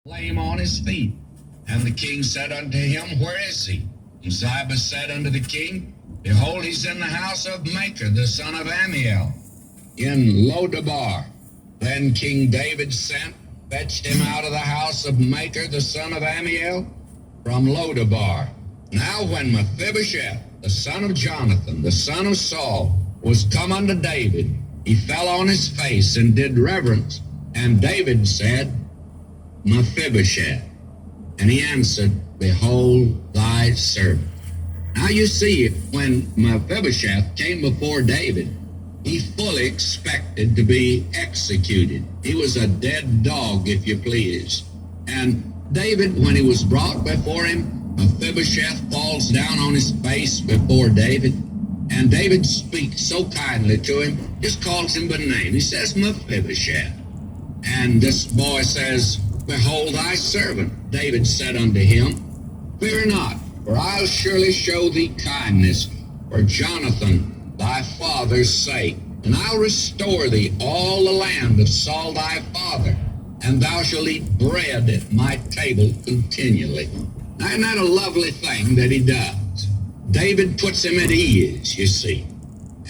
lame on his feet. And the king said unto him, Where is he? And Ziba said unto the king, Behold, he's in the house of Machir, the son of Ammiel, in Lodabar. Then King David sent, fetched him out of the house of Machir, the son of Ammiel, from Lodabar. Now when Mephibosheth, the son of Jonathan, the son of Saul, was come unto David, he fell on his face and did reverence. And David said, Mephibosheth. And he answered, Behold thy servant. Now you see, when Mephibosheth came before David, he fully expected to be executed. He was a dead dog, if you please. And David, when he was brought before him, Mephibosheth falls down on his face before David. And David speaks so kindly to him, just calls him by name. He says, Mephibosheth. And this boy says, Behold thy servant. David said unto him, Fear not, for I'll surely show thee kindness for Jonathan thy father's sake, and I'll restore thee all the land of Saul thy father, and thou shalt eat bread at my table continually. Now, isn't that a lovely thing that he does? David puts him at ease, you see,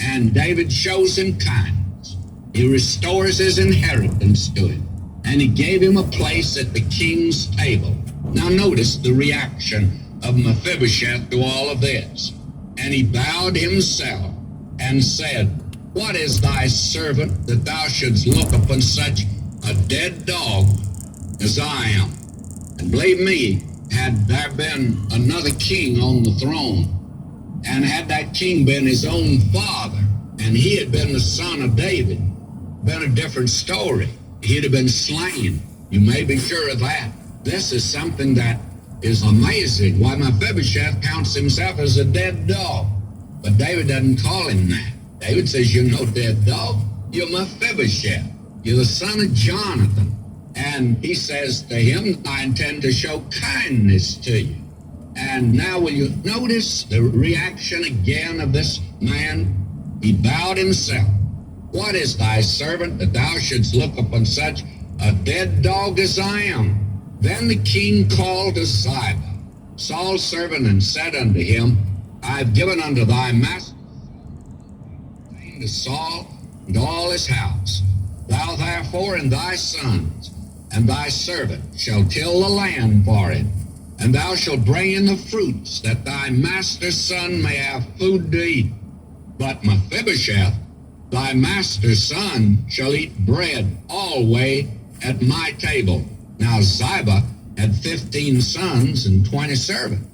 and David shows him kindness. He restores his inheritance to him, and he gave him a place at the king's table. Now notice the reaction of Mephibosheth to all of this. And he bowed himself and said, What is thy servant that thou shouldst look upon such a dead dog as I am? And believe me, had there been another king on the throne, and had that king been his own father, and he had been the son of David, been a different story. He'd have been slain. You may be sure of that. This is something that is amazing. Why Mephibosheth counts himself as a dead dog. But David doesn't call him that. David says, You're no dead dog. You're Mephibosheth. You're the son of Jonathan. And he says to him, I intend to show kindness to you. And now will you notice the reaction again of this man? He bowed himself. What is thy servant that thou shouldst look upon such a dead dog as I am? Then the king called to Ziba, Saul's servant, and said unto him, I have given unto thy master to Saul and all his house. Thou therefore and thy sons and thy servant shall till the land for it, and thou shalt bring in the fruits, that thy master's son may have food to eat. But Mephibosheth, thy master's son, shall eat bread always at my table. Now Ziba had 15 sons and 20 servants.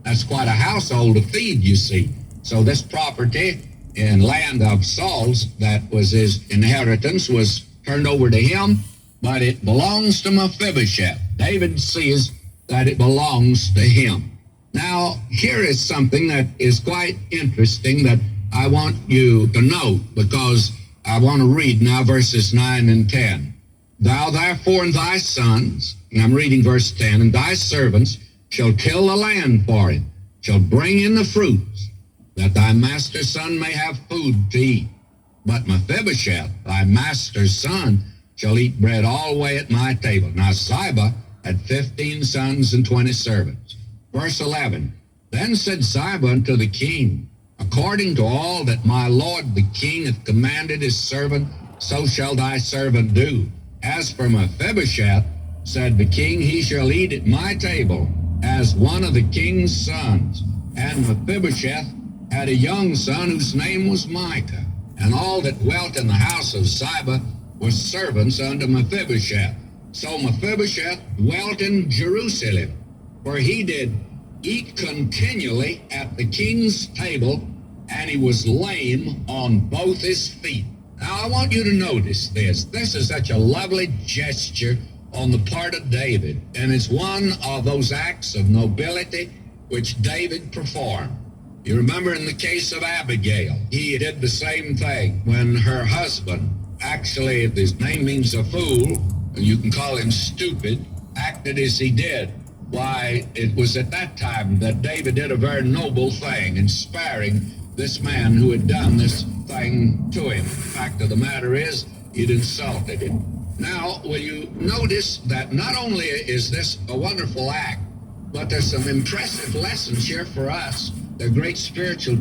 That's quite a household to feed, you see. So this property in land of Saul's, that was his inheritance, was turned over to him, but it belongs to Mephibosheth. David sees that it belongs to him. Now, here is something that is quite interesting that I want you to note, because I want to read now verses 9 and 10. Thou therefore and thy sons, and I'm reading verse 10, and thy servants shall till the land for it, shall bring in the fruits, that thy master's son may have food to eat. But Mephibosheth, thy master's son, shall eat bread always at my table. Now Ziba had 15 sons and 20 servants. Verse 11, Then said Ziba unto the king, According to all that my lord the king hath commanded his servant, so shall thy servant do. As for Mephibosheth, said the king, he shall eat at my table as one of the king's sons. And Mephibosheth had a young son whose name was Micah. And all that dwelt in the house of Ziba were servants unto Mephibosheth. So Mephibosheth dwelt in Jerusalem, for he did eat continually at the king's table, and he was lame on both his feet. Now I want you to notice this. This is such a lovely gesture on the part of David, and it's one of those acts of nobility which David performed. You remember in the case of Abigail, he did the same thing when her husband, actually his name means a fool, and you can call him stupid, acted as he did. Why, it was at that time that David did a very noble thing in sparing this man who had done this thing to him. The fact of the matter is, he'd insulted him. Now, will you notice that not only is this a wonderful act, but there's some impressive lessons here for us. They're great spiritual